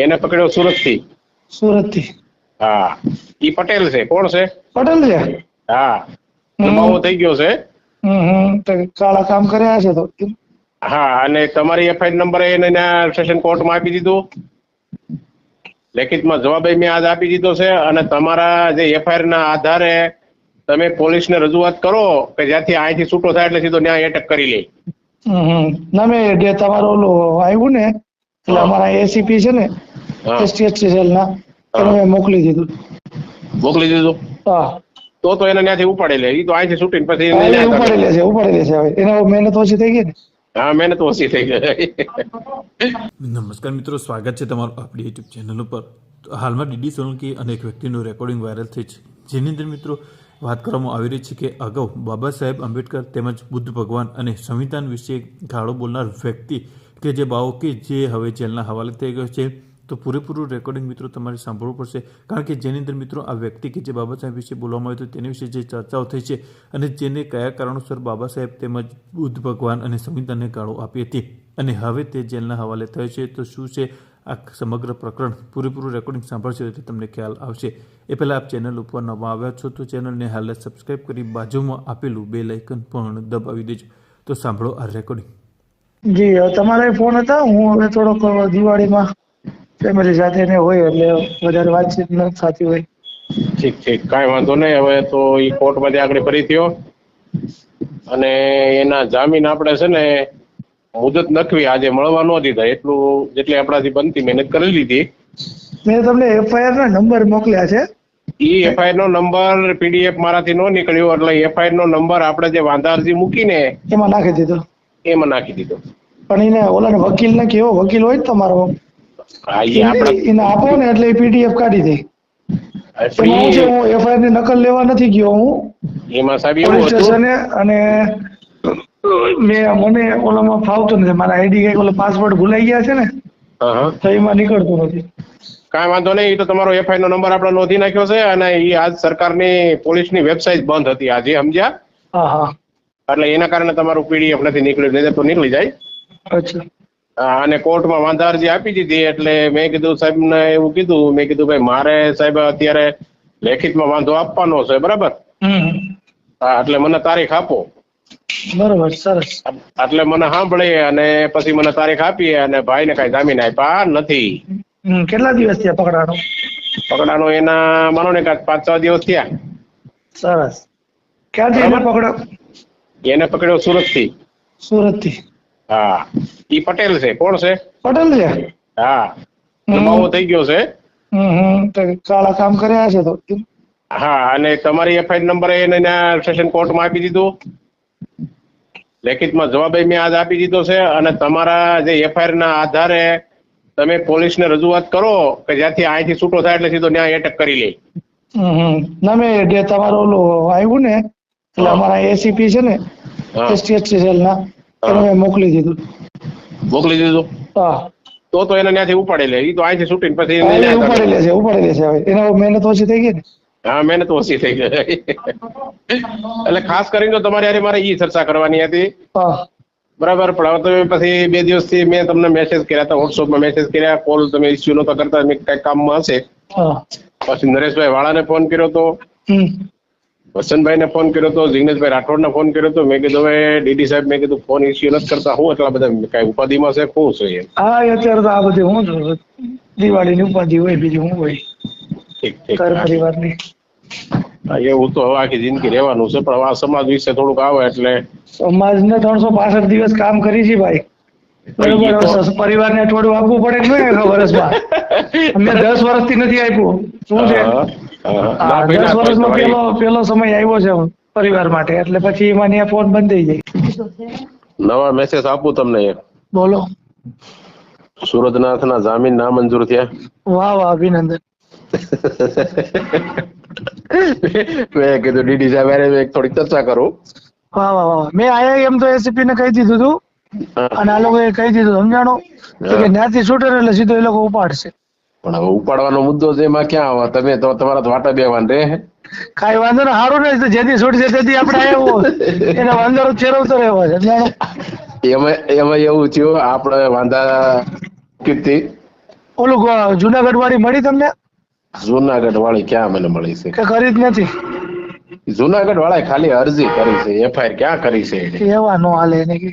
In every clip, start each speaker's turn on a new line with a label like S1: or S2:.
S1: એને પકડ્યો સુરત થી.
S2: સુરત થી?
S1: હા, ઈ પટેલ છે. કોણ છે?
S2: પટેલ છે?
S1: હા, દબાવો થઈ ગયો છે.
S2: તો કાળા કામ કર્યા છે તો.
S1: હા, અને તમારી એફઆઈઆર નંબર એને સેશન કોર્ટમાં આપી દીધું. લેખિતમાં જવાબ મેં આજ આપી દીધો છે. અને તમારા જે એફઆઈઆર ના આધારે તમે પોલીસને રજૂઆત કરો કે જ્યાંથી અહીંથી છૂટો થાય એટલે સીધો ન્યાય અટક કરી લે.
S2: ના, મેં જે તમારું ઓલું આવ્યું ને, એટલે અમારા એસીપી છે ને એસટીએસસી સેલના, એને મેં મોકલી દીધું.
S1: મોકલી દીધું?
S2: હા.
S1: તો એને ત્યાંથી ઉપાડી લે. ઈ તો અહીંથી છૂટીને પછી
S2: ઉપાડી લે છે હવે. એને મહેનત ઓછી થઈ ગઈ ને.
S1: હા, મહેનત ઓછી થઈ ગઈ.
S3: નમસ્કાર મિત્રો, સ્વાગત છે તમારું આપણી યુટ્યુબ ચેનલ ઉપર. હાલમાં ડીડી સોલંકી અને એક વ્યક્તિનું રેકોર્ડિંગ વાયરલ થઈ છે, જેની અંદર મિત્રો વાત કરવામાં આવી રહી છે કે અગાઉ બાબા સાહેબ આંબેડકર તેમજ બુદ્ધ ભગવાન અને સંવિધાન વિશે ગાળો બોલનાર વ્યક્તિ કે જે બાવો કે જે હવે જેલના હવાલે થઈ ગયો છે, તો પૂરેપૂરું રેકોર્ડિંગ મિત્રો તમારે સાંભળવું પડશે. કારણ કે જેની અંદર મિત્રો આ વ્યક્તિ કે જે બાબા સાહેબ વિશે બોલવામાં આવ્યું હતું તેની વિશે જે ચર્ચાઓ થઈ છે અને જેને કયા કારણોસર બાબા સાહેબ તેમજ બુદ્ધ ભગવાન અને સંવિધાનને ગાળો આપી હતી અને હવે તે જેલના હવાલે થયો છે, તો શું છે આ સમગ્ર પ્રકરણ, પૂરેપૂરું રેકોર્ડિંગ સાંભળશે એટલે તમને ખ્યાલ આવશે. એ પહેલાં આપ ચેનલ ઉપર નવા આવ્યા છો તો ચેનલને હાલ સબસ્ક્રાઈબ કરી બાજુમાં આપેલું બેલ આઇકન પણ દબાવી દેજો. તો સાંભળો આ રેકોર્ડિંગ.
S2: જી, તમારા ફોન હતા. હું હવે થોડોક દિવાળીમાં ફેમિલી સાથે ને હોય એટલે વધારે વાતચીત ન થતી હોય.
S1: ઠીક, કાંઈ વાંધો નહીં. હવે તો ઈ કોર્ટમાંથી આગળ ફરી થયો અને એના જામીન આપણે છે ને મુદત નખવી, આજે મળવા ન દીધા. એટલું જેટલી આપણાથી બનતી મહેનત કરી લીધી.
S2: મેં તમને એફઆઈઆર ના નંબર મોકલ્યા છે.
S1: ઈ એફઆઈઆર નો નંબર પીડીએફ મારાથી નો નીકળ્યો એટલે એફઆઈઆર નો નંબર આપણે જે વાંધા અરજી મૂકીને
S2: એમાં નાખી દીધો.
S1: એમાં નાખી દીધો.
S2: પણ એને ઓલાને વકીલને કેવો વકીલ હોય ને તમારો,
S1: હા, ઈ આપણે
S2: એને આપો ને એટલે પીડીએફ કાઢી દે. એમાં હું છે, હું એફઆઈઆર ની નકલ લેવા નથી ગયો. હું
S1: એમાં સાહેબ એવું
S2: પોલીસ
S1: હતું
S2: સ્ટેશને અને મને ઓલામાં ફાવતું નથી. મારા આઈડી કઈક ઓલો પાસવર્ડ ભૂલાઈ ગયા છે ને, તો એમાં નીકળતું નથી.
S1: કાંઈ વાંધો નહીં. એ તો તમારો એફઆઈઆર નો નંબર આપણે નોંધી નાખ્યો છે અને એ આજ સરકારની પોલીસની વેબસાઇટ બંધ હતી આજે, સમજ્યા?
S2: હા હા.
S1: એટલે એના કારણે તમારું પીડીએફ નથી નીકળ્યું, નહીં તો નીકળી જાય.
S2: અચ્છા.
S1: અને કોર્ટમાં વાંધા અરજી આપી દીધી એટલે મેં કીધું સાહેબને એવું કીધું, મેં કીધું ભાઈ મારે સાહેબ અત્યારે લેખિતમાં વાંધો આપવાનો છે, બરાબર? હા, એટલે મને તારીખ આપો.
S2: બરોબર, સરસ.
S1: એટલે મને સાંભળી અને પછી મને તારીખ આપી અને ભાઈને કઈ જામીન આપ્યા નથી.
S2: કેટલા દિવસ થયા પકડાનો?
S1: પકડાનો એના માનો ને 5-6 દિવસ થયા.
S2: સરસ. ક્યાંથી એને પકડ્યો?
S1: એને પકડ્યો સુરત થી.
S2: સુરત થી?
S1: હા, ઈ પટેલ છે. કોણ છે?
S2: પટેલ છે?
S1: હા, દબાવો થઈ ગયો છે.
S2: તો કાળા કામ કર્યા છે તો.
S1: હા, અને તમારી એફઆઈઆર નંબર એને સેશન કોર્ટમાં આપી દીધું. લેખિતમાં જવાબ મેં આજ આપી દીધો છે. અને તમારા જે એફઆઈઆર ના આધારે તમે પોલીસને રજૂઆત કરો કે જ્યાંથી અહીંથી છૂટો થાય એટલે સીધો ન્યાય અટક કરી લે.
S2: ના, મેં જે તમારું ઓલું આવ્યું ને, એટલે અમારા એસીપી છે ને એસટીએસસી સેલના, એને મેં મોકલી દીધું.
S1: મોકલી દીધું?
S2: હા.
S1: તો એને ત્યાંથી ઉપાડી લે. ઈ તો અહીંથી છૂટીને પછી
S2: ઉપાડી લે છે હવે. એને મહેનત ઓછી થઈ ગઈ ને.
S1: હા, મહેનત ઓછી થઈ ગઈ. એટલે ખાસ કરીને તમારે યાર મારે ઈ ચર્ચા કરવાની હતી. બરાબર, પણ હવે પછી 2 દિવસથી મેં તમને મેસેજ કર્યા હતા, વોટ્સઅપમાં મેસેજ કર્યા, કોલ તમે ઇસ્યુ નતો કરતા, મેં કઈ કામમાં હશે. પછી નરેશભાઈ વાળાને ફોન કર્યો હતો, વસંતભાઈને ફોન કર્યો હતો, જિગ્નેશભાઈ રાઠોડને ફોન કર્યો હતો. મેં કીધું હવે ડીડી સાહેબ, મેં કીધું ફોન ઇસ્યુ નથી કરતા, હું એટલા બધા કઈ ઉપાધિમાં છે, શું છે?
S2: હા, અત્યારે તો આ બધી હું દિવાળીની ઉપાધિ હોય, બીજું હું હોય.
S1: ઠીક.
S2: ઘર પરિવારની.
S1: એવું તો હવે આખી જિંદગી રહેવાનું છે, પણ આ સમાજ વિશે થોડુંક આવે એટલે
S2: સમાજને 365 દિવસ કામ કરી છે ભાઈ, બરોબર. પરિવારને થોડું આપવું પડે કે નહીં વર્ષમાં? અમે 10 વર્ષથી નથી આપ્યું. શું છે, 10 વર્ષનો પેલો સમય આવ્યો છે પરિવાર માટે, એટલે પછી એમાં ફોન બંધ થઈ જાય.
S1: નવા મેસેજ આપું તમને એક.
S2: બોલો.
S1: સુરજનાથના જામીન નામંજૂર થયા.
S2: વાહ વાહ, અભિનંદન.
S1: મેં કીધું ડીડી સાહેબ થોડીક ચર્ચા કરું.
S2: વાહ વાહ વાહ. મેં આયા એમ તો એસીપી ને કહી દીધું હતું અને આ લોકોએ કહી દીધું, સમજાણો કે ત્યાંથી છૂટે એટલે સીધો એ લોકો ઉપાડશે.
S1: પણ હવે ઉપાડવાનો મુદ્દો છે, એમાં ક્યાં આવે? તમે તો તમારા વાટા બેવાન રે.
S2: કઈ વાંધો ને, સારું ને, જેથી છૂટશે તેથી આપણે આવ્યો એના વાંધો ફેરવતો રહેવો છે, સમજાણો.
S1: એમાં એવું થયું, આપણે વાંધા કીધી
S2: ઓલું જુનાગઢ વાળી મળી તમને
S1: જુનાગઢ વાળી ક્યાં મને મળી છે?
S2: કે કરી જ નથી?
S1: જુનાગઢ વાળા ખાલી અરજી કરી છે, એફઆઈઆર ક્યાં કરી છે એને?
S2: એવા નો હાલે એને કે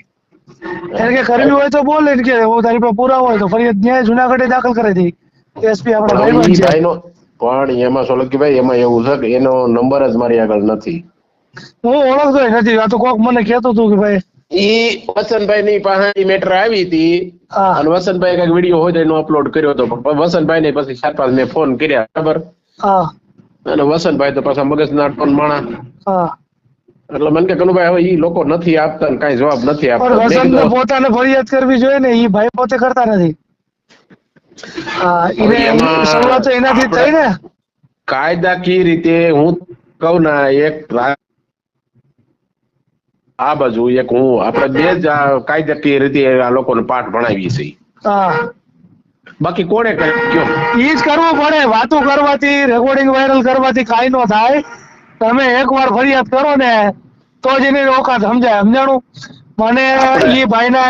S2: એને કે કરવી હોય તો બોલે ને કે હું તારી પાસે પુરાવા હોય તો ફરિયાદ ન્યાય જુનાગઢે દાખલ કરી દઈ. એસપી આપણા
S1: પણ
S2: ભાઈબંધ
S1: ઈ
S2: છે.
S1: ભાઈનો પણ એમાં સોલંકીભાઈ એમાં એવું છે કે એનો નંબર જ મારી આગળ નથી.
S2: હું ઓળખતો નથી. આ તો કોક મને કહેતું હતું કે ભાઈ
S1: ઈ વસંતભાઈ ની પાસે મેટર આવી હતી
S2: હા
S1: અને વસંતભાઈ કઈક વિડીયો હોય તો એનો અપલોડ કર્યો હતો, પણ વસંતભાઈ ને પછી 4-5 મેં ફોન કર્યા, બરાબર,
S2: હા
S1: અને વસંતભાઈ તો પાછા મગજના ટોન માણા,
S2: હા
S1: એટલે મને કે કનુભાઈ હવે ઈ લોકો નથી આપતા ને કાંઈ જવાબ નથી
S2: પણ
S1: આપતા. મેં
S2: વસંત
S1: કીધું
S2: પોતાને ફરિયાદ કરવી જોઈએ ને, એ ભાઈ પોતે કરતા નથી. હા
S1: હવે
S2: એને
S1: એમાં
S2: શરૂઆત તો એનાથી જ થઈ ને.
S1: કાયદાકીય રીતે હું કહું ના, એક આ બાજુ એક હું, આપણે બે જ કાયદાકીય રીતે આ લોકોને પાઠ ભણાવીએ છીએ.
S2: હા
S1: બાકી કોણે કયો?
S2: ઈ જ કરવું પડે. વાતો કરવાથી, રેકોર્ડિંગ વાયરલ કરવાથી કાંઈ ન થાય. તમે એકવાર ફરિયાદ કરો ને તો જ એની ઓકાત સમજાય. સમજાણું? મને ઈ ભાઈને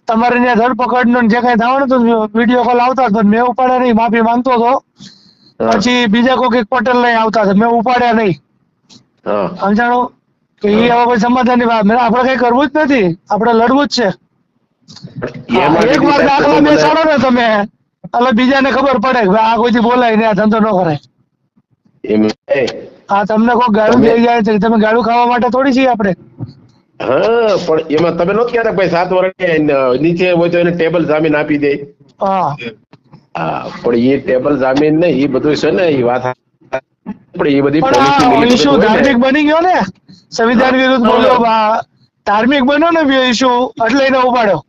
S2: તમારે ત્યાં ધરપકડ નું જે કઈ થવાનું હતું, વિડીયો કોલ આવતા હતા, મેં ઉપાડ્યા નહીં, માફી માંગતો હતો. પછી બીજા કોઈ પટેલ નહીં આવતા હતા, મેં ઉપાડ્યા નહીં.
S1: હા
S2: સમજાણું? કે ઈ હવે કોઈ સમાધાનની વાત, આપણે કઈ કરવું જ નથી, આપણે લડવું જ છે.
S1: એમાં
S2: એક વાર
S1: સાહેબ
S2: દાખલા
S1: તમે મને
S2: બેસાડો ને તમે, એટલે બીજાને ખબર પડે કે આ કોઈથી બોલાય ને આ ધંધો ન કરાય.
S1: એમ
S2: હા તમને કોઈ ગાળું
S1: તમે-
S2: દઈ જાય છે, તમે ગાળું ખાવા માટે થોડી છીએ આપણે.
S1: હા, પણ એમાં તમે નથી કહેતા ભાઈ 7 વર્ષ નીચે હોય તો એને ટેબલ જામીન આપી દે.
S2: હા
S1: હા, પણ એ ટેબલ જામીન ને એ બધું છે ને, એ વાત પણ એ બધી
S2: પણ
S1: પોલિસી
S2: આ
S1: મિલી
S2: ઇસ્યુ
S1: હોય ને.
S2: ધાર્મિક બની ગયો ને, સંવિધાન વિરુદ્ધ બોલ્યો, ધાર્મિક બન્યો ને ઇસ્યુ, એટલે એને ઉપાડ્યો.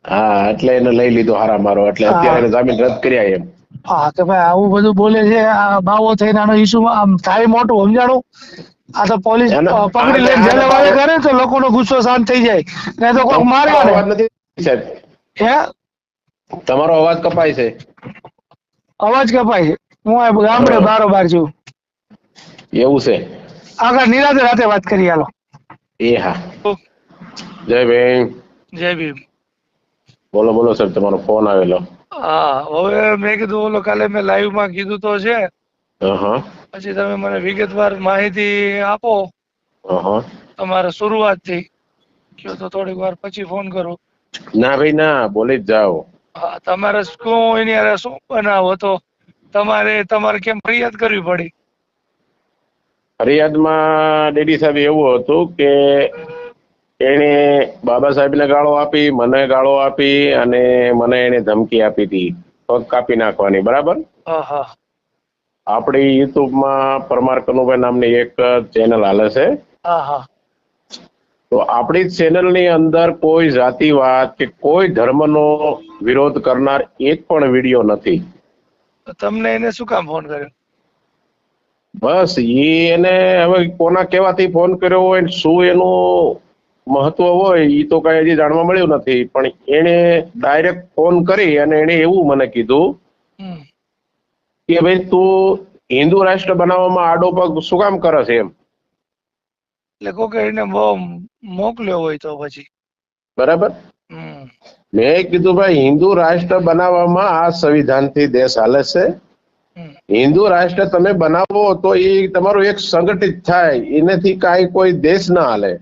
S1: હા, એટલે એને લઈ લીધો હારા મારો, એટલે અત્યારે એને જામીન રદ કર્યા એમ.
S2: હા કે ભાઈ આવું બધું બોલે છે, આ બાવો થઈને આનો ઇસ્યુ આમ થાય મોટું, સમજાણું? આ તો પોલીસ પકડી લઈને જેલે વાળે કરે તો લોકોનો ગુસ્સો શાંત થઈ જાય, નહીં તો કોક મારવા ને.
S1: અવાજ નથી સાહેબ,
S2: હે
S1: તમારો અવાજ કપાય છે.
S2: અવાજ કપાય છે. હું આ ગામડે બારોબાર છું.
S1: એવું છે?
S2: આગળ નિરાતે રાતે વાત કરી, હાલો.
S1: એ હા, જય ભીમ.
S2: જય ભીમ.
S1: બોલો બોલો સર, તમારો ફોન આવેલો.
S2: હા, હવે મેં કીધું ઓલો કાલે મેં લાઈવ માં કીધું તો છે,
S1: હા
S2: પછી તમે મને વિગતવાર માહિતી આપો
S1: હા.
S2: તમારે શરૂઆત થી, કયો તો થોડીક વાર પછી ફોન કરું.
S1: ના ભાઈ ના, બોલી જ જાઓ.
S2: હા, તમારે શું એની હારે શું બનાવો તો તમારે કેમ ફરિયાદ કરવી પડી?
S1: ફરિયાદમાં ડેડી સાહેબ એવું હતું કે એને બાબા સાહેબને ગાળો આપી, મને ગાળો આપી, અને મને એને ધમકી આપી હતી પગ કાપી નાખવાની, બરાબર?
S2: હા હા
S1: આપણી યુટ્યુબમાં પરમાર કનુભાઈ નામની એક ચેનલ હાલે છે.
S2: હા હા
S1: તો આપણી ચેનલની અંદર કોઈ જાતિવાદ કે કોઈ ધર્મનો વિરોધ કરનાર એક પણ વિડીયો નથી.
S2: તો તમને એને શું કામ ફોન કર્યો?
S1: બસ એને હવે કોના કહેવાથી ફોન કર્યો હોય ને શું એનું મહત્વ હોય એ તો કઈ હજી જાણવા મળ્યું નથી, પણ એને ડાયરેક્ટ ફોન કરી અને એને એવું મને કીધું કે ભાઈ તું હિન્દુ રાષ્ટ્ર બનાવવામાં આડો પગ શું કામ કરે છે એમ.
S2: એટલે કોકે એને બહુ મોકલ્યો હોય તો પછી
S1: બરાબર. મેં કીધું ભાઈ હિન્દુ રાષ્ટ્ર બનાવવામાં આ સંવિધાનથી દેશ હાલે છે. હિન્દુ રાષ્ટ્ર તમે બનાવો તો એ તમારું એક સંગઠિત થાય, એનાથી કાંઈ કોઈ દેશ ના હાલે.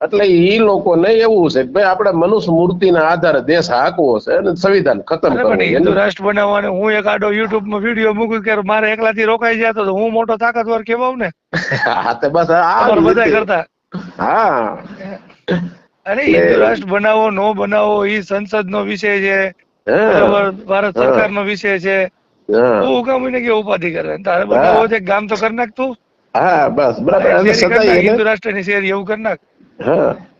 S1: એટલે ઈ લોકોને એવું છે કે ભાઈ આપણે મનુષ્ય મૂર્તિના આધારે દેશ હાંકવો છે અને સંવિધાન ખતમ કરવું.
S2: હિન્દુ રાષ્ટ્ર બનાવવાનું હું એક આડો યુટ્યુબ માં વિડીયો મૂકું કે મારે એકલાથી રોકાઈ જતો તો હું મોટો તાકાતવર કેવાવ ને.
S1: હા તો બસ આ
S2: બધા કરતા.
S1: હા,
S2: અરે હિન્દુ રાષ્ટ્ર બનાવો નો બનાવો એ સંસદ નો વિષય છે, બરાબર, ભારત સરકાર નો વિષય છે. હું કામ ને કે ઉપાધિ કરે, તારે બનાવો છે ગામ તો કરી નાખ તું.
S1: હા બસ બરાબર.
S2: હિન્દુ રાષ્ટ્ર ની શેરી એવું કરી નાખ.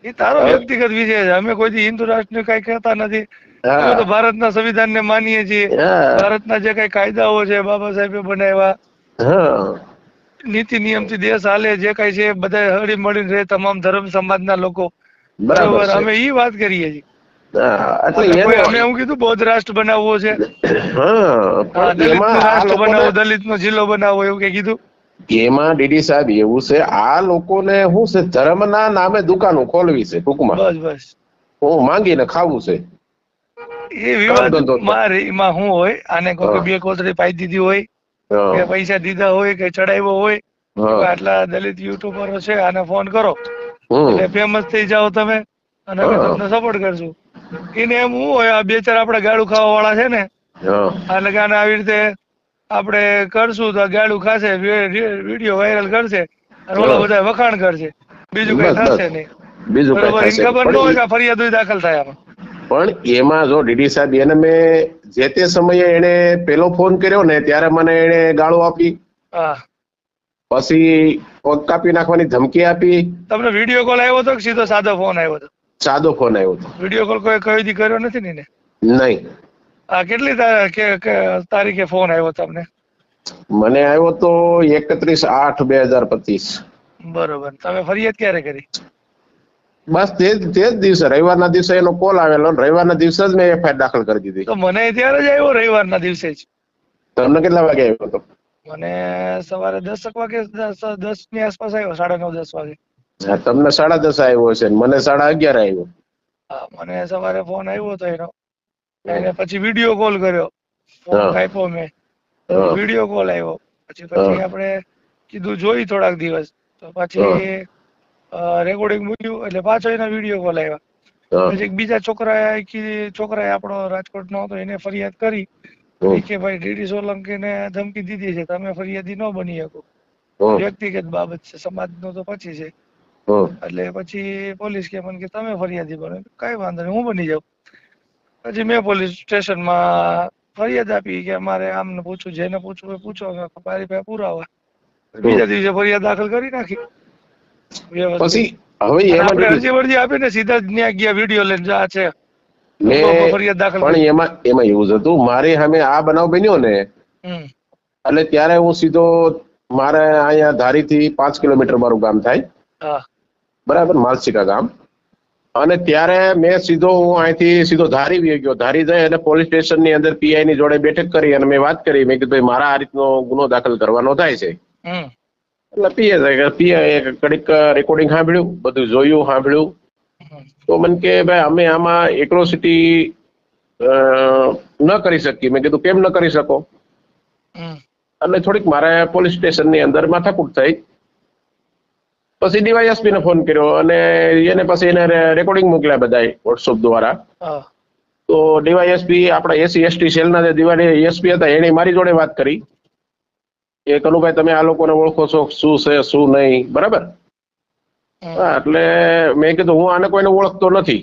S2: એ તારો વ્યક્તિગત વિષય છે. અમે કોઈ હિન્દુ રાષ્ટ્ર ને કઈ કહેતા નથી. અમે તો ભારતના સંવિધાન ને માનીએ છીએ. ભારતના જે કઈ કાયદાઓ છે બાબા સાહેબે બનાવ્યા, નીતિ નિયમ થી દેશ હાલે, જે કઈ છે બધા હળી મળીને રહે, તમામ ધર્મ સમાજના લોકો, બરોબર, અમે ઈ વાત કરીએ છીએ. અમે એવું કીધું બૌદ્ધ રાષ્ટ્ર બનાવવો છે, દલિત નો રાષ્ટ્ર બનાવો, દલિત નો જિલ્લો બનાવો, એવું કઈ કીધું?
S1: એમાં ડીડી સાહેબ એવું છે, આ લોકોને શું છે ધર્મના નામે દુકાનો ખોલવી છે ટૂંકમાં.
S2: બસ બસ
S1: હું માંગીને ખાવું છે.
S2: એ વિવાદ
S1: ધંધો હતો.
S2: એમાં શું હોય, આને કોઈ
S1: હા.
S2: 2 કોથળી પાઈ દીધી હોય,
S1: હા,
S2: કે પૈસા દીધા હોય, કે ચડાવ્યો હોય, કે
S1: હા.
S2: ભાઈ આટલા દલિત યુટ્યુબરો છે આને ફોન કરો
S1: હમ.
S2: એટલે ફેમસ થઈ જાઓ તમે અને અમે
S1: હા.
S2: તમને સપોર્ટ કરશું. એને એમ શું હોય, આ 2-4 આપડા ગાડું ખાવા વાળા છે ને,
S1: હા.
S2: એટલે કે આને આવી રીતે આપણે કરશું તો ગાડું ખાશે, વિડીયો વાયરલ કરશે અને ઓલો
S1: હા.
S2: બધા વખાણ કરશે, બીજું કઈ
S1: બસ
S2: થશે
S1: બસ
S2: નહીં.
S1: બીજું કઈ
S2: બરોબર, એને
S1: થશે નહીં.
S2: ખબર ન હોય કે આ ફરિયાદ દાખલ થાય આમાં.
S1: પણ એમાં જો ડીડી સાહેબ એને મેં જે તે સમયે એને પેલો ફોન કર્યો ને ત્યારે મને એને ગાળો આપી,
S2: હા,
S1: પછી પગ કાપી નાખવાની ધમકી આપી.
S2: તમને વિડીયો કોલ આવ્યો હતો કે સીધો સાદો ફોન આવ્યો હતો?
S1: સાદો ફોન આવ્યો હતો.
S2: વિડીયો કોલ કોઈ કઈ દી કર્યો નથી ને એને?
S1: નહીં,
S2: આ કેટલી તારીખે ફોન આવ્યો તમને?
S1: મને આવ્યો તો 31/8/2025.
S2: બરોબર, તમે ફરિયાદ ક્યારે કરી?
S1: બસ તે જ દિવસે રવિવારના દિવસે એનો કોલ આવેલો અને રવિવારના દિવસે જ મેં એફઆઈઆર દાખલ કરી દીધી.
S2: તો મને ત્યારે જ આવ્યો, રવિવારના દિવસે જ.
S1: તમને કેટલા વાગે આવ્યો હતો?
S2: મને સવારે 10 વાગે, 10 ની આસપાસ આવ્યો, 9:30-10 વાગે.
S1: હા, તમને 10:30 આવ્યો છે ને મને 11:30 આવ્યો.
S2: હા, મને સવારે ફોન આવ્યો હતો એનો, એને પછી વિડીયો કોલ કર્યો, ફોન
S1: હા.
S2: કાપ્યો મેં,
S1: હા.
S2: વિડીયો કોલ આવ્યો, પછી આપણે કીધું જોઈ થોડાક દિવસ, તો પછી રેકોર્ડિંગ મૂક્યું એટલે પાછો એના વિડીયો કોલ આવ્યા.
S1: હા.
S2: પછી એક બીજા છોકરાએ આપણો રાજકોટનો હતો, એને ફરિયાદ કરી કે ભાઈ ડીડી સોલંકીને ધમકી દીધી છે, તમે ફરિયાદી ન બની શકો, વ્યક્તિગત બાબત છે, સમાજનો તો પછી છે. એટલે પછી પોલીસ કે મને કે તમે ફરિયાદી બનો, કઈ વાંધો નહીં, હું બની જાઉં. પછી મેં પોલીસ સ્ટેશનમાં ફરિયાદ આપી કે મારે આમને પૂછું, જેને પૂછવું એ પૂછો, મારી પાસે પુરાવા. બીજા દિવસે ફરિયાદ દાખલ કરી નાખી વ્યવસ્થિત.
S1: પછી હવે
S2: અને
S1: એમાં
S2: આપણે અરજી વરજી આપીને સીધા જ ન્યા ગયા, વિડીયો લઈને આ છે ફરિયાદ દાખલ
S1: પણ
S2: કરી.
S1: એમાં એવું જ હતું, મારે સામે આ બનાવ બન્યો ને
S2: હમ.
S1: એટલે ત્યારે હું સીધો, મારે અહીંયા ધારીથી 5 કિલોમીટર મારું ગામ થાય,
S2: હા,
S1: બરાબર, માલશીકા ગામ. અને ત્યારે મેં હું અહીંથી સીધો ધારી વહી ગયો. ધારી જઈ અને પોલીસ સ્ટેશનની અંદર પીઆઈ ની જોડે બેઠક કરી અને મેં વાત કરી. મેં કીધું ભાઈ મારા આ રીતનો ગુનો દાખલ કરવાનો થાય છે.
S2: હમ.
S1: એટલે પીઆઈ કડીક રેકોર્ડિંગ સાંભળ્યું, બધું જોયું, સાંભળ્યું. તો મને કે ભાઈ અમે આમાં એટ્રોસિટી ન કરી શકીએ. મેં કીધું કેમ ન કરી શકો? એટલે થોડીક મારે પોલીસ સ્ટેશનની અંદર માથાકૂટ થઈ. પછી ડીવાયએસપી ને ફોન કર્યો અને એને પછી એને રેકોર્ડિંગ મોકલ્યા બધા વોટ્સઅપ દ્વારા. તો ડીવાયએસપી આપણા એસસી એસટી સેલના જે ડીવાયએસપી હતા એને મારી જોડે વાત કરી કે કનુભાઈ તમે આ લોકોને ઓળખો છો, શું છે શું નહીં, બરાબર? હા, એટલે મેં કીધું હું આને કોઈને ઓળખતો નથી.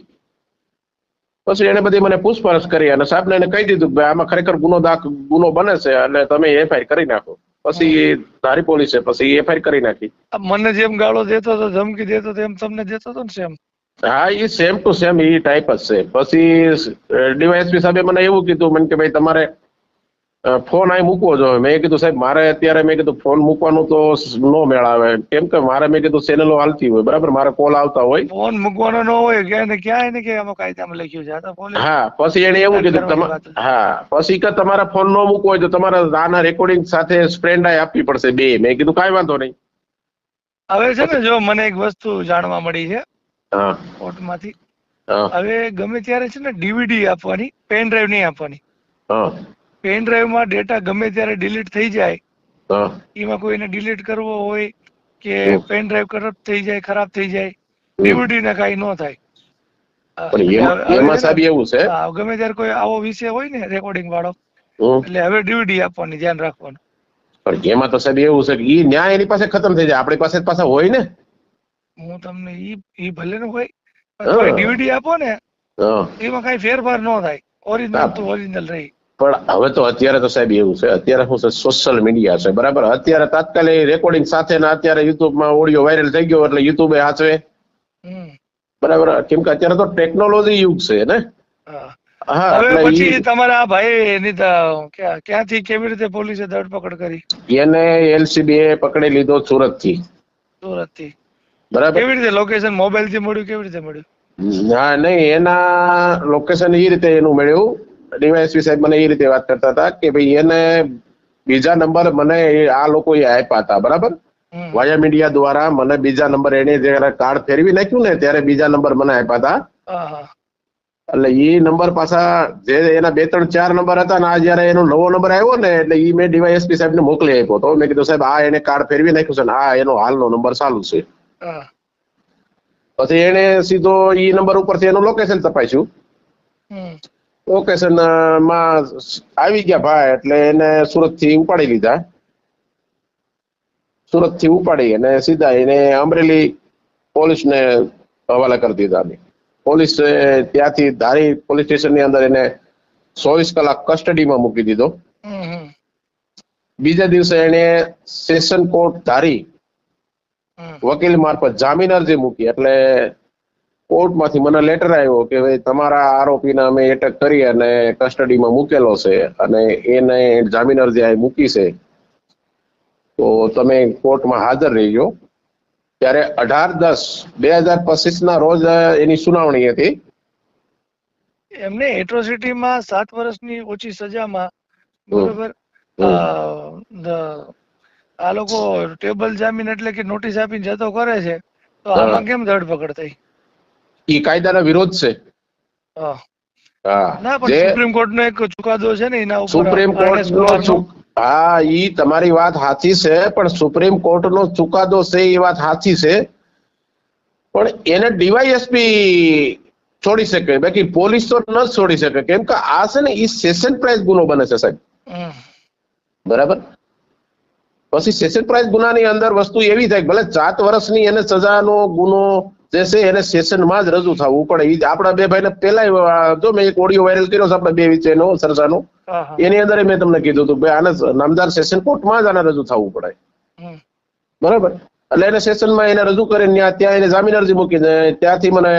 S1: પછી એને બધી મને પૂછપરછ કરી અને સાહેબને એને કહી દીધું કે આમાં ખરેખર ગુનો બને છે એટલે તમે એફઆઈઆર કરી નાખો. પછી ધારી પોલીસે પછી એફઆઈઆર કરી નાખી.
S2: મને જેમ ગાળો દેતો હતો, ધમકી દેતો હતો, એમ તમને દેતો હતો ને સેમ?
S1: હા, એ સેમ ટુ સેમ એ ટાઈપ જ છે. પછી ડીવાયએસપી સાહેબે મને એવું કીધું મને કે ભાઈ તમારે ફોન અહીં મૂકવો જોઈએ. મેં કીધું સાહેબ મારે અત્યારે મેં કીધું ફોન મૂકવાનું તો નો મેળ આવે, કેમ કે મારે મેં કીધું ચેનલો હાલતી હોય, બરાબર, મારે કોલ આવતા હોય.
S2: ફોન મૂકવાનો ન હોય ક્યાં એને કે આમાં કાયદામાં લખ્યું છે, આ તો પોલીસ.
S1: હા, પછી એને એવું કીધું હા, પછી કે તમારે ફોન ન મૂકવો હોય તો તમારે આના રેકોર્ડિંગ સાથે સ્પ્રેન્ડાઈ આપવી પડશે 2. મેં કીધું કાંઈ વાંધો નહીં.
S2: હવે છે ને, જો મને એક વસ્તુ જાણવા મળી છે
S1: હા,
S2: કોર્ટમાંથી.
S1: હા,
S2: હવે ગમે ત્યારે છે ને ડીવીડી આપવાની, પેન ડ્રાઈવ નહીં આપવાની.
S1: હા,
S2: પેન ડ્રાઈવ માં ડેટા ગમે ત્યારે ડિલીટ થઈ જાય,
S1: હા,
S2: એમાં કોઈને ડિલીટ કરવો હોય કે પેન ડ્રાઈવ કરપ્ટ થઈ જાય, ખરાબ થઈ જાય, ડીવીડી ને કાંઈ ન થાય.
S1: એમાં સાહેબ એવું છે,
S2: ગમે ત્યારે કોઈ આવો વિષય હોય ને રેકોર્ડિંગ વાળો, એટલે હવે ડીવીડી આપવાની, ધ્યાન રાખવાનું.
S1: પણ એમાં તો સાહેબ એવું છે કે ઈ ન્યાય એની પાસે ખતમ થઈ જાય, આપણી પાસે પાછા હોય ને.
S2: હું તમને ઈ ભલે ને હોય, પણ ડીવીડી આપો ને એમાં કઈ ફેરફાર ન થાય, ઓરિજિનલ તો ઓરિજિનલ રહી.
S1: પણ હવે તો અત્યારે તો સાહેબ એવું છે, અત્યારે શું છે, સોશિયલ મીડિયા છે, બરાબર. અત્યારે તાત્કાલિક રેકોર્ડિંગ સાથે ને અત્યારે યુટ્યુબમાં ઓડિયો વાયરલ થઈ ગયો એટલે યુટ્યુબ હાચવે, બરાબર. કેમ કે અત્યારે તો ટેકનોલોજી યુગ છે ને.
S2: હવે પછી તમારા ભાઈ એની ક્યાંથી કેવી રીતે પોલીસે ધરપકડ કરી?
S1: એને એલસીબી એ પકડી લીધો સુરત થી.
S2: બરાબર. કેવી રીતે લોકેશન મોબાઈલ થી મળ્યું, કેવી રીતે મળ્યું?
S1: હા, નહીં, એના લોકેશન એ રીતે એનું મળ્યું. ડીવાયએસપી સાહેબ મને એ રીતે વાત કરતા હતા કે ભાઈ એને બીજા નંબર મને આ લોકોએ આપ્યા હતા, બરાબર. વાયા મીડિયા દ્વારા મને બીજા નંબર, એને જયારે કાર્ડ ફેરવી નાખ્યું ને ત્યારે બીજા નંબર મને આપ્યા હતા. એટલે ઈ નંબર પાછા જે એના 2-3-4 નંબર હતા ને આ જયારે એનો નવો નંબર આવ્યો ને એટલે ઈ મેં ડીવાયએસપી સાહેબ ને મોકલી આપ્યો તો મેં કીધું સાહેબ આ એને કાર્ડ ફેરવી નાખ્યું છે ને આ એનો હાલનો નંબર ચાલુ છે. પછી એને સીધો ઈ નંબર ઉપરથી એનું લોકેશન તપાસ્યું. લોકેશન માં આવી ગયા ભાઈ એટલે એને સુરત થી ઉપાડી લીધા. સુરત થી ઉપાડી અને સીધા એને અમરેલી પોલીસ ને હવાલે કરી દીધા. પોલીસ ત્યાંથી ધારી પોલીસ સ્ટેશન ની અંદર એને 24 કલાક કસ્ટડીમાં મૂકી દીધો. બીજા દિવસે એને સેશન કોર્ટ ધારી વકીલ મારફત જામીન અરજી મૂકી. એટલે કોર્ટમાંથી મને લેટર આવ્યો કે ભાઈ તમારા આરોપીને અમે એટેક કરી અને કસ્ટડીમાં મૂકેલો છે અને એને જામીન અરજી અહીં મૂકી છે તો તમે કોર્ટમાં હાજર રહીજો. ત્યારે 18/10/2025 ના રોજ એની સુનાવણી હતી.
S2: એમને એટ્રોસિટીમાં 7 વર્ષની ઓછી સજામાં બરોબર આ લોકો ટેબલ જામીન એટલે કે નોટિસ આપીને જતો કરે છે તો આમાં કેમ ધરપકડ થઈ?
S1: ઈ કાયદાના વિરોધ છે.
S2: ના પણ સુપ્રીમ કોર્ટ નો એક ચુકાદો છે ને એના ઉપર
S1: સુપ્રીમ કોર્ટ નો હા ઈ તમારી વાત સાચી છે પણ સુપ્રીમ કોર્ટ નો ચુકાદો છે એ વાત સાચી છે પણ એને ડીવાયએસપી છોડી શકે બાકી પોલીસ તો ન છોડી શકે કેમ કે આ છે ને ઈ સેશન પ્રાઇસ ગુનો બને છે સાહેબ. બરાબર. પછી સેશન પ્રાઇસ ગુનાની અંદર વસ્તુ એવી થાય ભલે 7 વર્ષની એને સજાનો ગુનો જે છે એને સેશનમાં જ રજૂ થવું પડે. આપણા બે ભાઈને પેલા જો મેં એક ઓડિયો વાયરલ કર્યો છે આપણા બે વચ્ચેનો સરસાનો એની અંદર મેં તમને કીધું હતું ભાઈ આને નામદાર સેશન કોર્ટમાં જ આને રજૂ થવું પડે. બરાબર. એટલે એને સેશનમાં એને રજૂ કરીને ત્યાં એને જામીન અરજી મૂકીને ત્યાંથી મને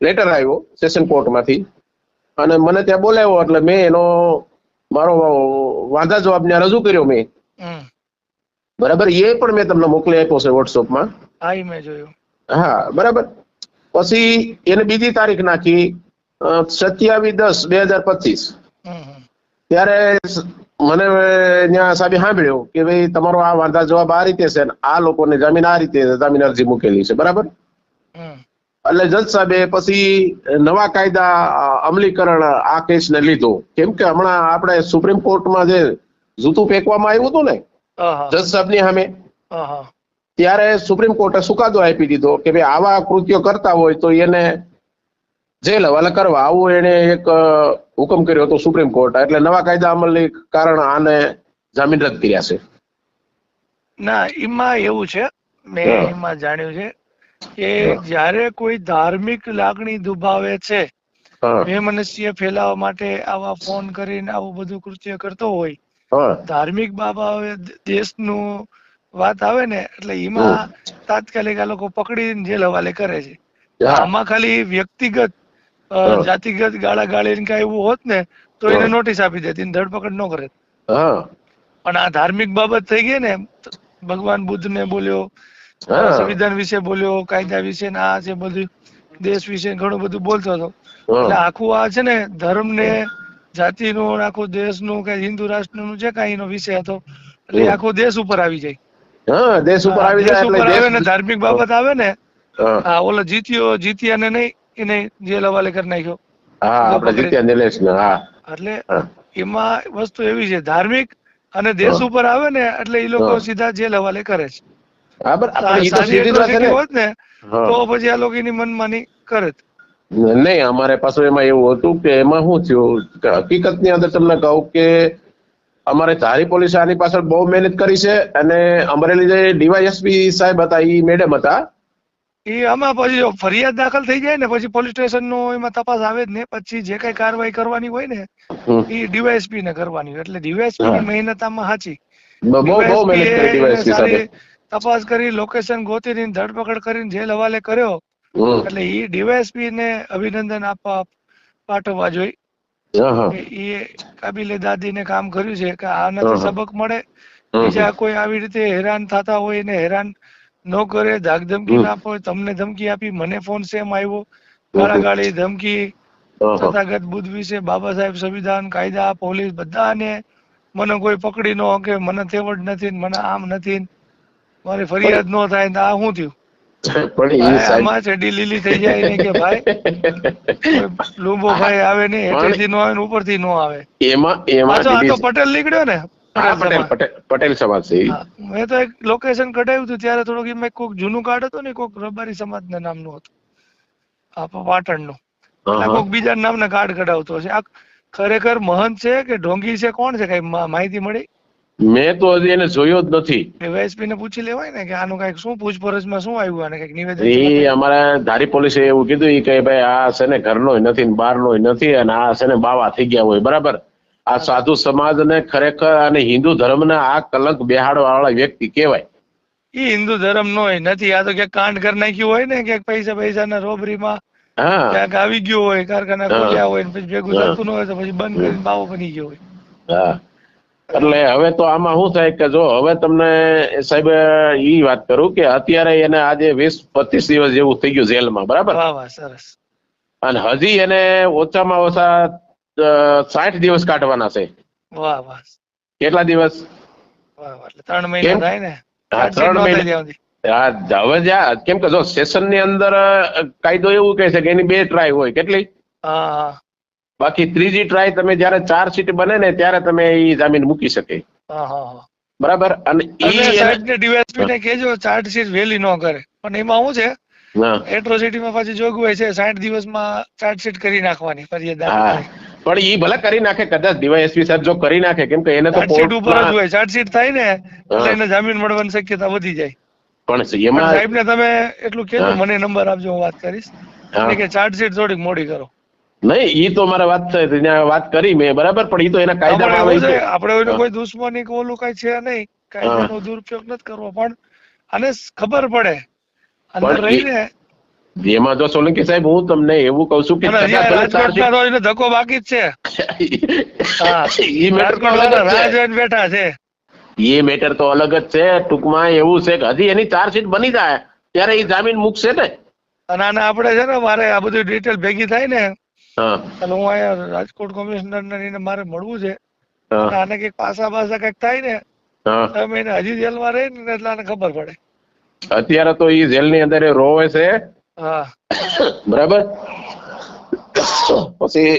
S1: લેટર આવ્યો સેશન કોર્ટમાંથી અને મને ત્યાં બોલાવ્યો એટલે મેં એનો મારો વાંધા જવાબ ત્યાં રજૂ કર્યો મેં. બરાબર. એ પણ મેં તમને મોકલી આપ્યો છે વોટ્સઅપમાં.
S2: હા મેં જોયું. હા
S1: બરાબર. પછી એને બીજી તારીખ નાખી 27/10/2025. ત્યારે મને ત્યાં સાહેબે સાંભળ્યો કે ભાઈ તમારો આ વાંધા જવાબ આ રીતે છે આ લોકોને જામીન આ રીતે જામીન અરજી મૂકેલી છે. બરાબર. એટલે જજ સાહેબે પછી નવા કાયદા અમલીકરણ આ કેસને લીધો કેમ કે હમણાં આપણે સુપ્રીમ કોર્ટમાં જે જૂતું ફેંકવામાં આવ્યું હતું ને જજ સાહેબની સામે ત્યારે સુપ્રીમ કોર્ટે ચુકાદો આપી દીધો કે ભાઈ આવા કૃત્યો કરતા હોય તો એને જેલ હવાલે કરવા આવું એને એક હુકમ કર્યો હતો સુપ્રીમ કોર્ટ. એટલે નવા કાયદા અમલની કારણ આને જામીન રદ કર્યા છે.
S2: ના એમાં એવું છે મેં એમાં જાણ્યું છે કે જ્યારે કોઈ ધાર્મિક લાગણી દુભાવે છે મનુષ્ય ફેલાવવા માટે આવા ફોન કરીને આવું બધું કૃત્ય કરતો હોય ધાર્મિક બાબા દેશનું વાત આવે ને એટલે એમાં તાત્કાલિક આ લોકો પકડીને જેલ હવાલે કરે છે. આમાં ખાલી વ્યક્તિગત જાતિગત ગાળા ગાળી કઈ એવું હોત ને તો એને નોટિસ આપી દેતી ધરપકડ ન કરે. પણ આ ધાર્મિક બાબત થઈ ગઈ ને ભગવાન બુદ્ધ ને બોલ્યો સંવિધાન વિશે બોલ્યો કાયદા વિશે ને આ છે બધું દેશ વિશે ઘણું બધું બોલતો હતો એટલે આખું આ છે ને ધર્મ ને જાતિનું આખું દેશનું કે હિન્દુ રાષ્ટ્રનું જે કઈ એનો વિષય હતો એટલે આખો દેશ ઉપર આવી જાય.
S1: દેશ ઉપર આવી જાય એટલે
S2: આવે ને ધાર્મિક બાબત આવે ને ઓલો જીત્યા ને નહીં એને જેલ હવાલે કરી નાખ્યો. એટલે એમાં વસ્તુ એવી છે ધાર્મિક અને દેશ ઉપર આવે ને એટલે એ લોકો સીધા જેલ હવાલે કરે છે. હોત ને તો પછી આ લોકો એની મનમાની કરે
S1: નહીં. અમારે પાછું એમાં એવું હતું કે એમાં શું થયું હકીકત ની અંદર તમને કહું કે અમારે ધારી પોલીસે આની પાછળ બહુ મહેનત કરી છે અને અમરેલી જે ડીવાયએસપી સાહેબ હતા એ મેડમ હતા
S2: એ આમાં પછી ફરિયાદ દાખલ થઈ જાય ને પછી પોલીસ સ્ટેશન નો એમાં તપાસ આવે જ ને પછી જે કઈ કાર્યવાહી કરવાની હોય ને એ ડીવાયએસપી ને કરવાની હોય એટલે ડીવાયએસપી ની મહેનત આમાં સાચી. તપાસ કરી લોકેશન ગોતીને ધરપકડ કરીને જેલ હવાલે કર્યો એટલે એ ડીવાયએસપી ને અભિનંદન આપવા પાઠવવા જોઈએ. એ કાબિલે દાદી ને કામ કર્યું છે કે આનાથી સબક મળે બીજા કોઈ આવી રીતે હેરાન થતા હોય એને હેરાન ન કરે ધાક ધમકી ના આપો. તમને ધમકી આપી મને ફોન સેમ આવ્યો ગાળાગાળી ધમકી તથાગત બુદ્ધ વિશે બાબા સાહેબ સંવિધાન કાયદા પોલીસ બધાને મને કોઈ પકડી ન કે મને તેવડ નથી મને આમ નથી મારી ફરિયાદ ન થાય આ શું થયું
S1: પણ ઈ
S2: ભાઈ,
S1: સાહેબ
S2: આમાં ચડી લીલી થઈ જાય ને કે ભાઈ કોઈ લુંબો ભાઈ આવે ને હેઠેથી નો આવે ને ઉપરથી નો આવે.
S1: એમાં
S2: આ તો
S1: DD
S2: પટેલ નીકળ્યો ને,
S1: હા,
S2: પટેલ સમાજ.
S1: પટેલ સમાજ છે ઈ.
S2: હા, મેં તો એક લોકેશન કઢાવ્યું હતું ત્યારે થોડુંક એમાં કોઈક જૂનું કાર્ડ હતું ને, કોઈક રબારી સમાજ ના નામનું હતું, પાટણનું. એટલે કોઈક બીજા નામના કાર્ડ કઢાવતો હશે. આ ખરેખર મહંત છે કે ઢોંગી છે, કોણ છે, કઈ માહિતી મળી?
S1: મેં તો હજી એને જોયો જ નથી.
S2: એસપી ને પૂછી લેવાય ને કે આનું કઈક શું પૂછપરછમાં શું આવ્યું, આને કઈક નિવેદન
S1: એ અમારા ધારી પોલીસે એવું કીધું ઈ કે ભાઈ આ છે ને ઘરનો નથી ને બહારનો નથી, અને આ છે ને બાવા થઈ ગયા હોય, બરાબર. આ સાધુ સમાજ ને ખરેખર અને હિન્દુ ધર્મના આ કલંક બેહાડવા વાળા વ્યક્તિ કહેવાય.
S2: ઈ હિન્દુ ધર્મ નો નથી. આ તો ક્યાંક કાંડ કરી નાખ્યું હોય ને, ક્યાંક પૈસા ના રોબરીમાં
S1: હા
S2: ક્યાંક આવી ગયો હોય, કારખાના ખોલ્યા હોય ને પછી ભેગું થતું ન હોય તો પછી બંધ કરીને બાવો બની ગયો હોય.
S1: હા, એટલે હવે તો આમાં શું થાય કે જો હવે તમને સાહેબ ઈ વાત કરું કે અત્યારે એને આજે 20-25 દિવસ જેવું થઈ ગયું જેલમાં, બરાબર.
S2: વાહ વાહ, સરસ.
S1: અને હજી એને ઓછામાં ઓછા 60 દિવસ કાઢવાના છે.
S2: વાહ વાહ,
S1: કેટલા દિવસ?
S2: વાહ વાહ, એટલે 3 મહિના થાય ને.
S1: હા, 3 મહિના. હા, હવે જ્યાં કેમ કે જો સેશન ની અંદર કાયદો એવું કહે છે કે એની 2 ટ્રાય હોય. કેટલી?
S2: હા
S1: બાકી ત્રીજી ટ્રાય તમે જયારે ચાર્જશીટ બને ને ત્યારે તમે ઈ જામીન મૂકી શકે,
S2: હા હા.
S1: બરાબર. અને
S2: સાહેબ ને ડીવાયએસપી ને કહેજો ચાર્જશીટ વહેલી ન કરે. પણ એમાં શું છે, એટ્રોસિટીમાં પાછી જોગવાઈ છે 60 દિવસમાં ચાર્જશીટ કરી નાખવાની, ફરિયાદ દાખલ
S1: હા,
S2: કરી.
S1: પણ ઈ ભલે કરી નાખે, કદાચ ડીવાયએસપી સાહેબ જો કરી નાખે, કેમ કે એને તો
S2: ચાર્જશીટ ઉપર જ
S1: કોર્ટમાં
S2: હોય. ચાર્જશીટ થાય ને એટલે એને જામીન મળવાની શક્યતા વધી જાય.
S1: પણ
S2: પણ
S1: એમાં
S2: સાહેબ ને તમે એટલું કહેજો, મને નંબર આપજો, હું વાત કરીશ.
S1: હા.
S2: એટલે કે ચાર્જશીટ થોડીક મોડી કરો.
S1: નહીં, ઈ તો મારે વાત થઈ, ત્યાં વાત કરી મેં, બરાબર. પણ ઈ તો એના કાયદામાં આવે છે.
S2: આપણે એનો કોઈ દુશ્મની કે ઓલું કઈ છે નહીં, કાયદાનો દુરુપયોગ નથી કરવો, પણ આને ખબર પડે અંદર
S1: પણ
S2: રહીને.
S1: એમાં જો સોલંકી સાહેબ હું તમને એવું કઉ છું કે
S2: અને હજી આ રાજકોટના તો એને ધક્કો બાકી જ છે. હા,
S1: ઈ મેટર તો
S2: રાજકોટ
S1: અલગ
S2: વાળા
S1: જ
S2: રાહ
S1: છે.
S2: જોઈને બેઠા છે.
S1: એ મેટર તો અલગ જ છે. ટૂંકમાં એવું છે કે હજી એની ચાર્જશીટ બની જાય ત્યારે એ જામીન મૂકશે ને.
S2: અને આને આપણે છે ને, મારે આ બધી ડિટેલ ભેગી થાય ને,
S1: હા
S2: એટલે હું અહીંયા રાજકોટ કમિશનર ને મારે મળવું છે.
S1: હા
S2: અને આને કઈક પાસા કઈક થાય ને,
S1: હા.
S2: તમે એને હજી જેલમાં રહે ને એટલે આને ખબર પડે.
S1: અત્યારે તો ઈ જેલની અંદર એ રોવે છે,
S2: હા,
S1: બરાબર. પછી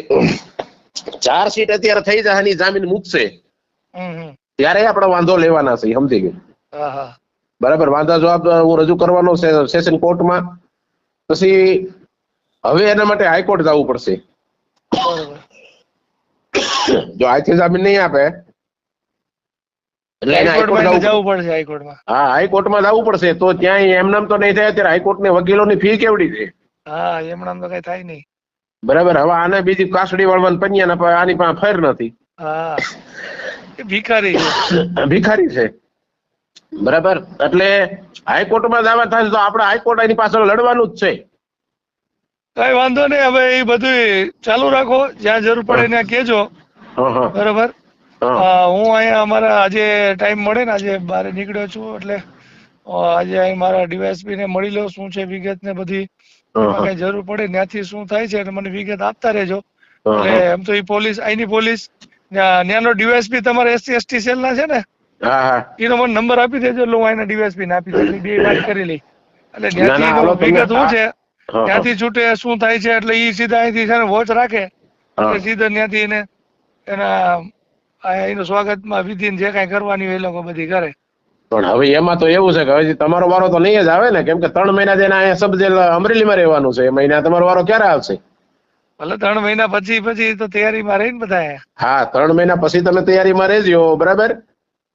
S1: ચાર્જશીટ અત્યારે થઈ જાય એની જામીન મૂકશે ત્યારે આપણે વાંધો લેવાના છે, સમજી ગયું?
S2: હા હા,
S1: બરાબર. વાંધા જવાબ હું રજૂ કરવાનો છે સેશન કોર્ટમાં. પછી હવે એના માટે હાઈકોર્ટ જવું પડશે.
S2: બરોબર.
S1: જો આજથી જામીન નહીં આપે એટલે એને હાઈકોર્ટ જવું
S2: પડશે. હાઈકોર્ટમાં?
S1: હા, હાઈકોર્ટમાં જવું પડશે. તો ત્યાં એમનામ તો નહીં થાય. અત્યારે હાઈકોર્ટની વકીલોની ફી કેવડી છે?
S2: હા, એમનામ તો કઈ થાય નહીં.
S1: બરાબર. હવે આને બીજી કાસડી વાળવાની પન્યા આની પાસે ફેર નથી.
S2: હા, એ ભિખારી છે.
S1: ભિખારી છે, બરાબર. એટલે હાઈકોર્ટમાં જવા થાય તો આપણે હાઈકોર્ટ એની પાછળ લડવાનું જ છે.
S2: કઈ વાંધો નહીં. હવે એ બધું ચાલુ રાખો, જ્યાં જરૂર પડે ત્યાં કેજો. બરોબર. હું અહીંયા અમારા આજે ટાઈમ મળે ને, આજે બહાર નીકળ્યો છું, એટલે આજે અહીં મારા ડીવાયએસપી ને મળી લો, શું છે વિગત ને બધી. એમાં કઈ જરૂર પડે ત્યાંથી શું થાય છે મને વિગત આપતા રહેજો. એટલે એમ તો એ પોલીસ, અહીંની પોલીસ, ત્યાંનો ડીવાયએસપી તમારા SC ST સેલ ના છે ને, એનો મને નંબર આપી દેજો. એટલે હું અહીંના ડીવાયએસપી ને આપી દઉં, એટલે બે વાત કરી લઈ. એટલે ત્યાંથી એનો વિગત શું છે, ત્યાંથી છૂટે શું થાય છે, એટલે એ સીધા અહીંથી છે ને વોચ રાખે, એટલે સીધા ત્યાંથી એને એનું સ્વાગતમાં વિધિ જે કઈ કરવાની હોય એ લોકો બધી કરે.
S1: પણ હવે એમાં તો એવું છે કે હવે તમારો વારો તો નહીં જ આવે ને, કેમ કે 3 મહિના જેને અહીંયા સબ જેલ અમરેલીમાં રહેવાનું છે. એ મહિના તમારો વારો ક્યારે આવશે?
S2: ભલે 3 મહિના પછી તો તૈયારીમાં રહીને બધા.
S1: હા, 3 મહિના પછી તમે તૈયારીમાં રહેજો, બરાબર.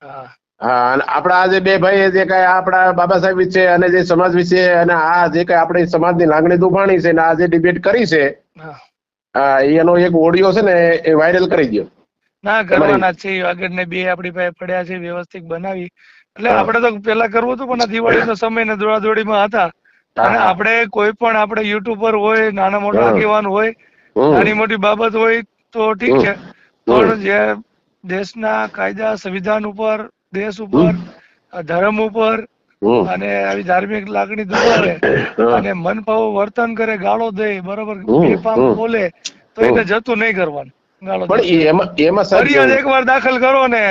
S2: હા
S1: હા, અને આપણા આ જે બે ભાઈ જે કઈ આપણા બાબા સાહેબ વિશે અને જે સમાજ વિશે અને આ જે કઈ આપણી સમાજની લાગણી દુભાણી છે ને આ જે ડિબેટ કરી છે, એનો એક ઓડિયો છે ને એ વાયરલ કરી દો.
S2: ના, કરવાના છે. આગળ ને બે આપણી પાસે પડ્યા છે, વ્યવસ્થિત બનાવી. એટલે આપણે તો પેલા કરવું હતું, પણ આ દિવાળીનો સમય ને દોડાદોડીમાં હતા. અને આપણે કોઈ પણ આપણે યુટ્યુબર હોય, નાના મોટા આગેવાન હોય, નાની મોટી બાબત હોય તો ઠીક છે, પણ જે દેશના કાયદા, સંવિધાન ઉપર, દેશ ઉપર, ધર્મ ઉપર અને આવી ધાર્મિક લાગણી દુભાવે અને મનફાવો વર્તન કરે, ગાળો દે, બરોબર, બેફામ બોલે, તો એને જતું નહીં કરવાનું. ગાળો ફરિયાદ એકવાર દાખલ કરો ને,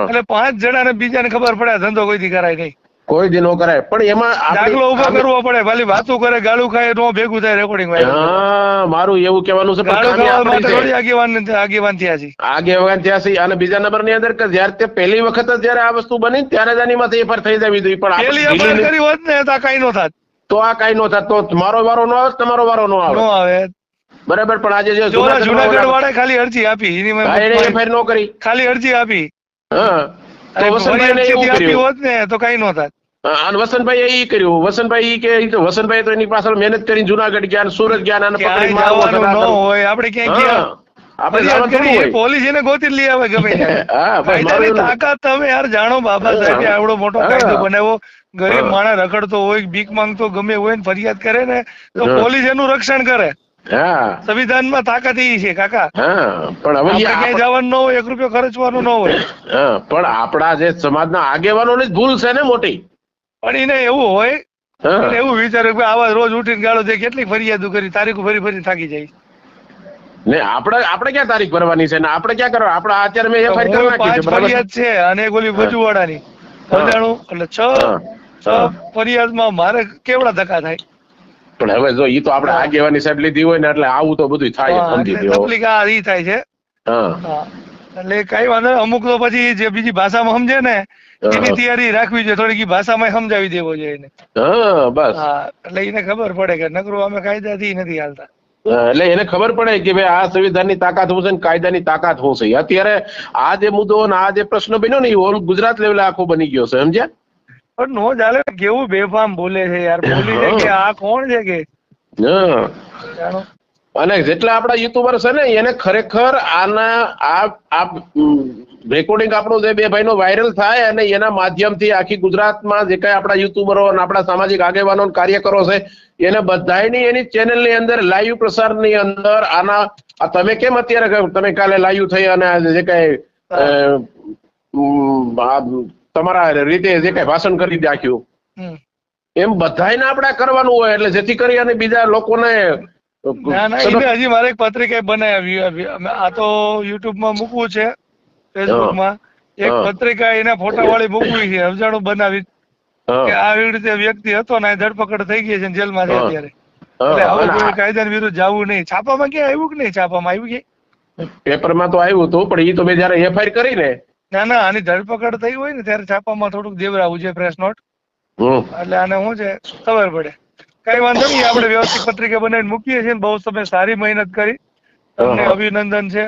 S2: એટલે 5 જણાને બીજાને ખબર પડે ધંધો કોઈથી કરાય નહીં.
S1: કોઈ દી નો કરાય. પણ એમાં
S2: દાખલો ઉભો કરવો પડે, ખાલી વાતો કરે, ગાળું ખાય નો ભેગું થાય રેકોર્ડિંગ માં.
S1: હા, મારું એવું કહેવાનું છે. પણ
S2: ગાળું
S1: ખામી
S2: ખાવા
S1: આપણી
S2: માટે
S1: છે.
S2: થોડી આગેવાન થયા છે.
S1: આગેવાન થયા છે. અને બીજા નંબરની અંદર કે જયારે તે પહેલી વખત જ જયારે આ વસ્તુ બની ત્યારે જ આની માંથી એફઆર થઈ જવી જોઈએ. પણ
S2: પેલી
S1: આપણે
S2: એફઆઈઆર કરી હોત ને તો આ કઈ નો થાત.
S1: તો આ કઈ નો થાત. તો મારો વારો નો આવે, તમારો વારો નો આવે.
S2: નો આવે.
S1: બરાબર. પણ આજે જે
S2: જુનાગઢ વાળા ખાલી અરજી આપી, એની મેં
S1: એફઆઈઆર નો કરી.
S2: ખાલી અરજી આપી.
S1: હા, તો
S2: અને
S1: વસંતભાઈ ને એવું
S2: આપી
S1: કર્યું.
S2: હોત ને તો કઈ નો થાત.
S1: અને વસંતભાઈ એ કર્યું. વસંતભાઈ તો એની પાછળ મહેનત કરીને જુનાગઢ ગયા, સુરત ગયા, અને પકડી
S2: જવાનું ન હોય, આપણે ક્યાંય ગયા
S1: આપણે
S2: ફરિયાદ
S1: જવાનું થોડું
S2: કરીએ,
S1: હોય.
S2: પોલીસ એને ગોતી લઈ આવે ગમે ત્યારે.
S1: હા, બસ
S2: કાયદાની
S1: મારું એવું.
S2: તાકાત તમે યાર જાણો. બાબા સાહેબે આવડો મોટો કાયદો બનાવ્યો. ગરીબ માણસ રખડતો હોય, ભીખ માંગતો ગમે હોય ને ફરિયાદ કરે ને તો પોલીસ એનું રક્ષણ કરે.
S1: હા,
S2: સંવિધાનમાં તાકાત એ છે કાકા.
S1: હા. પણ હવે
S2: આપણે ક્યાંય જવાનું ન હોય, 1 રૂપિયો ખર્ચવાનો ન હોય.
S1: હા, પણ આપણા જે સમાજના આગેવાનોની જ ભૂલ છે ને મોટી.
S2: પણ એને એવું હોય,
S1: હા.
S2: એને એવું વિચારે કે આવા રોજ ઉઠીને ગાળો દે, કેટલી ફરિયાદો કરી, તારીખો ફરી થાકી જાય.
S1: ને આપણે ક્યાં તારીખ ભરવાની છે ને આપણે ક્યાં કરવા? આપણે અત્યારે મેં એફઆઈઆર કરી નાખી
S2: 5
S1: છે, બરાબર?
S2: ફરિયાદ છે અને એક ઓલી વજુવાડાની વધાણું, એટલે 6 ફરિયાદમાં મારે કેવડા ધક્કા થાય.
S1: પણ હવે જો ઈ તો આપણે આગેવાની સાહેબ લીધી હોય ને એટલે આવું તો બધું થાય,
S2: હા,
S1: સમજી
S2: એટલે
S1: લ્યો.
S2: તકલીફ આ ઈ થાય છે.
S1: હા,
S2: હા, એટલે કઈ વાંધો નહીં. અમુક તો પછી જે બીજી ભાષામાં સમજે ને એની તૈયારી રાખવી જોઈએ, થોડીક ઈ ભાષામાં સમજાવી દેવો જોઈએ એને.
S1: હા, બસ.
S2: હા, એટલે એને ખબર પડે કે નકરું અમે કાયદાથી નથી હાલતા.
S1: એટલે એને ખબર પડે કે ભાઈ આ સંવિધાનની તાકાત શું છે ને કાયદાની તાકાત શું છે. અત્યારે આ જે મુદ્દો અને આ જે પ્રશ્ન બન્યો ને એ ઓલ ગુજરાત લેવલે આખો બની ગયો છે, સમજ્યા?
S2: પણ નો ચાલે. કેવું બેફામ બોલે છે યાર. બોલી છે કે આ કોણ છે કે
S1: હા.
S2: જાણો.
S1: અને જેટલા આપણા યુટ્યુબર છે ને એને ખરેખર આના આ રેકોર્ડિંગ આપણું જે બે ભાઈનો વાયરલ થાય અને એના માધ્યમથી આખી ગુજરાતમાં જે કઈ આપણા યુટ્યુબરો અને આપણા સામાજિક આગેવાનો કાર્યકરો છે એને બધાયની એની ચેનલની અંદર લાઈવ પ્રસારની અંદર આ તમે કેમ અત્યારે તમે કાલે લાઈવ થઈ અને જે કઈ તમારા રીતે જે કઈ ભાષણ કરી નાખ્યું એમ બધાયને આપણે કરવાનું હોય, એટલે જેથી કરી અને બીજા લોકોને
S2: ના એને હજી મારે એક પત્રિકા બનાવી. આ તો યુટ્યુબ માં મૂકવું છે, ફેસબુક માં એક પત્રિકા એના ફોટા વાળી મૂકવી છે, અવજાણું બનાવી કે આવી રીતે વ્યક્તિ હતો ને ધરપકડ થઈ ગઈ છે, જેલમાં છે અત્યારે. એટલે આવું કોઈ કાયદા વિરુદ્ધ જવું નહીં. છાપામાં ક્યાં આવ્યું કે નહીં? છાપામાં આવ્યું કે
S1: પેપરમાં તો આવ્યું હતું, પણ એ તો મેં જયારે એફઆઈઆર કરી ને
S2: ના આની ધરપકડ થઈ હોય ને ત્યારે છાપામાં થોડુંક દેવરાવું છે, પ્રેસ નોટ. એટલે આને શું છે ખબર પડે. કઈ વાંધો નહીં, આપણે વ્યવસ્થિત પત્રિકા બનાવીને મૂકીએ છીએ. બહુ તમે સારી મહેનત કરી, તમને અભિનંદન છે.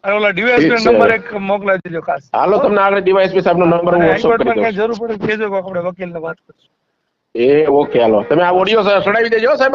S2: અને ઓલા ડીવાયએસપી નંબર એક મોકલાવી દેજો ખાસ.
S1: હાલો, તમને આગળ ડીવાયએસપી સાહેબનો નંબર હું વોટ્સઅપ કરી દઉં.
S2: જરૂર પડે કહેજો કે આપણે વકીલને વાત કરીશું.
S1: એ ઓકે, હાલો તમે આ ઓડિયો ચડાવી દેજો સાહેબ.